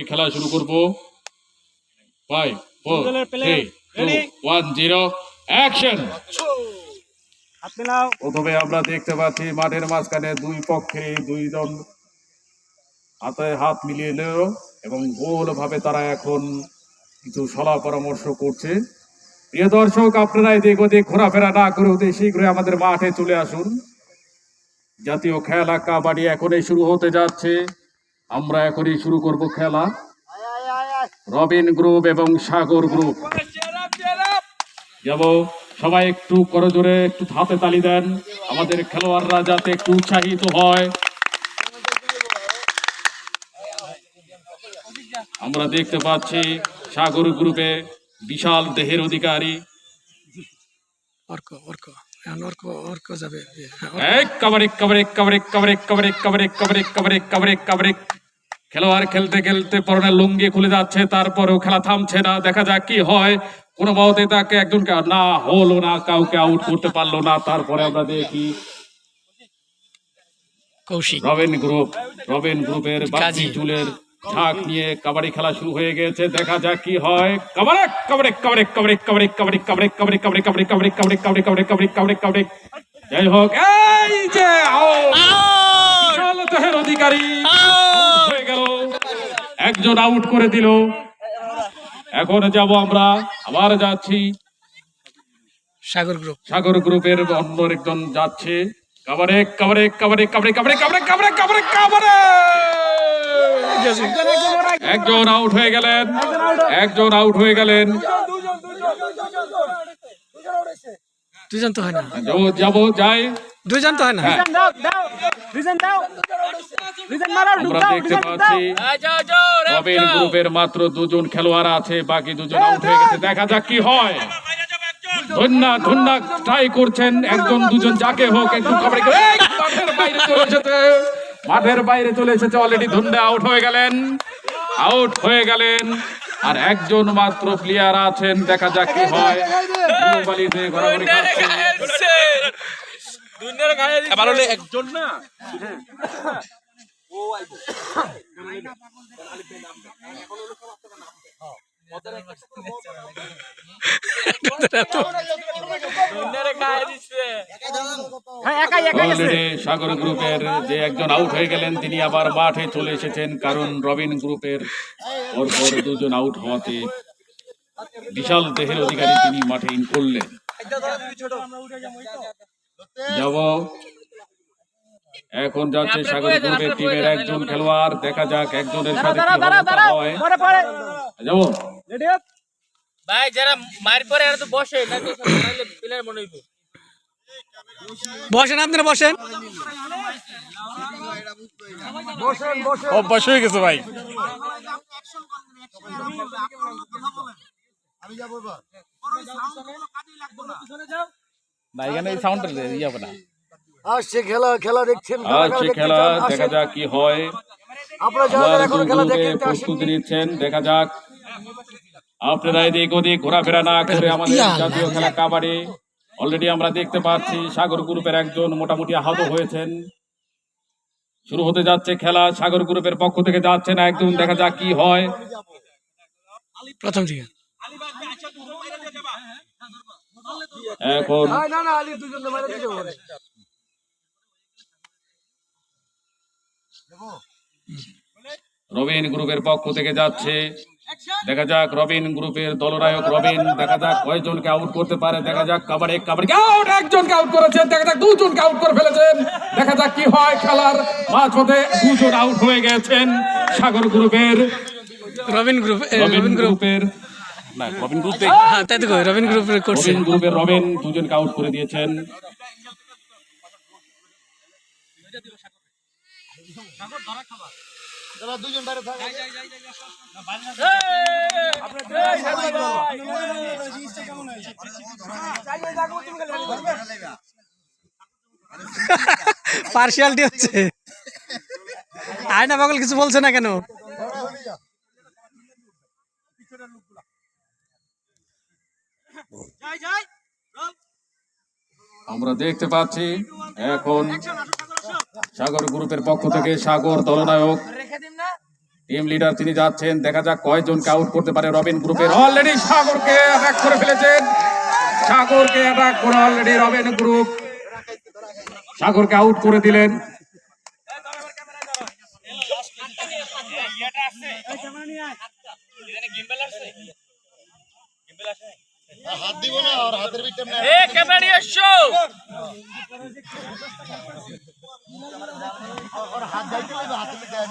খেলা শুরু করবো। 5 4 3 2 1 0 অ্যাকশন। প্রথমে আমরা দেখতে পাচ্ছি মাঠের মাঝখানে দুই পক্ষে দুইজন হাতে হাত মিলিয়ে নিল এবং গোল ভাবে তারা এখন কিছু সলা পরামর্শ করছে। প্রিয় দর্শক, আপনারা এদিক ওদিক ঘোরাফেরা না করে অতি শীঘ্রই আমাদের মাঠে চলে আসুন। জাতীয় খেলা কাবাডি এখনই শুরু হতে যাচ্ছে। আমরা এখনই শুরু করব খেলা। রবিন গ্রুপ এবং সাগর গ্রুপ যাব। সবাই একটু করজোরে একটু হাতে তালি দেন, আমাদের খেলোয়াড়রা যাতে একটু উৎসাহিত হয়। আমরা দেখতে পাচ্ছি সাগর গ্রুপে বিশাল দেহের অধিকারী খেলোয়াড় খেলতে খেলতে পরনের লুঙ্গি খুলে যাচ্ছে, তারপরেও খেলা থামছে না। দেখা যাক কি হয়। কোনো মতে তাকে একজনকে না হলো না, কাউকে আউট করতে পারলো না। তারপরে আমরা দেখি রবিন গ্রুপের বাকি চুলের ঝাঁক নিয়ে কাবাডি খেলা শুরু হয়ে গেছে। দেখা যাক কি হয়। যাই হোক, এই যে দেহের অধিকারী হয়ে গেল, একজন আউট করে দিল। এখন যাব আমরা, আবার যাচ্ছি সাগর গ্রুপের অন্য একজন যাচ্ছে। একজন আউট হয়ে গেলেন, দুজন তো হয় না, যাবো যাই দুজন তো হয় না। আমরা দেখতে পাচ্ছি রবিন গ্রুপের মাত্র দুজন খেলোয়াড় আছে, বাকি দুজন আউট হয়ে গেছে। দেখা যাক কি হয়। ধন্যা ট্রাই করছেন একজন দুজন, যাকে হোক একটু মাঠের বাইরে চলে এসেছে অলরেডি। ধন্যা আউট হয়ে গেলেন, আর একজন মাত্র প্লেয়ার আছেন। দেখা যাক কি হয়। একজন না সাগর গ্রুপের যে একজন আউট হয়ে গেলেন, তিনি আবার মাঠে চলে এসেছেন, কারণ রবিন গ্রুপের পরপর দুজন আউট হওয়াতে বিশাল দেহের অধিকারী তিনি মাঠে ইন করলেন। যাব, এখন যাচ্ছে সাগর গ্রুপের টিমের একজন খেলোয়াড়। দেখা যাক একজনের সাথে কি হয়। যাব ভাই, যারা মার পরে এরা তো বসে নাকি প্লেয়ার মনে হইব। বসেন, আপনারা বসেন। অভ্যাস হয়ে গেছে ভাই। না, এখানে সাউন্ড যাবে না। আসছে খেলা দেখছেন, দেখা যাক কি হয়। প্রস্তুতি নিচ্ছেন, দেখা যাক। আপনারা এদিক ওদিক ঘোরাফেরা না করে আমাদের জাতীয় খেলা কাবাডি অলরেডি আমরা দেখতে পাচ্ছি সাগর গ্রুপের একজন মোটামুটি আহত হয়েছেন। শুরু হতে যাচ্ছে খেলা। সাগর গ্রুপের পক্ষ থেকে যাচ্ছে না একজন, দেখা যাক কি হয়। প্রথম থেকে এখন রবিন গ্রুপের পক্ষ থেকে যাচ্ছে। দেখা যাক রবিন গ্রুপের দলনায়ক রবিন, দেখা যাক কয়জনকে আউট করতে পারে। দেখা যাক কাবাডি আউট, একজনকে আউট করেছেন। দেখা যাক দুজনকে আউট করে ফেলেছেন। দেখা যাক কি হয়। খেলার মাঝপথে দুজন আউট হয়ে গেছেন সাগর গ্রুপের। রবিন গ্রুপের রবিন দুজনকে আউট করে দিয়েছেন। পার্সিয়ালিটি হচ্ছে। আয়না পাগল কিছু বলছে না কেন? আমরা দেখতে পাচ্ছি এখন সাগর গ্রুপের পক্ষ থেকে সাগর দলনায়ক টিম লিডার তিনি যাচ্ছেন, দেখা যাক কয়জনকে আউট করতে পারে রবিন গ্রুপের। অলরেডি সাগরকে অ্যাটাক করে ফেলেছেন, সাগরকে অ্যাটাক করে অলরেডি রবিন গ্রুপ সাগরকে আউট করে দিলেন। হাত দিব না আর হাতের ভিতর না এ ক্যামেরা নিয়ে এসো। আর হাত যাইতে লাগবে হাতের ভিতর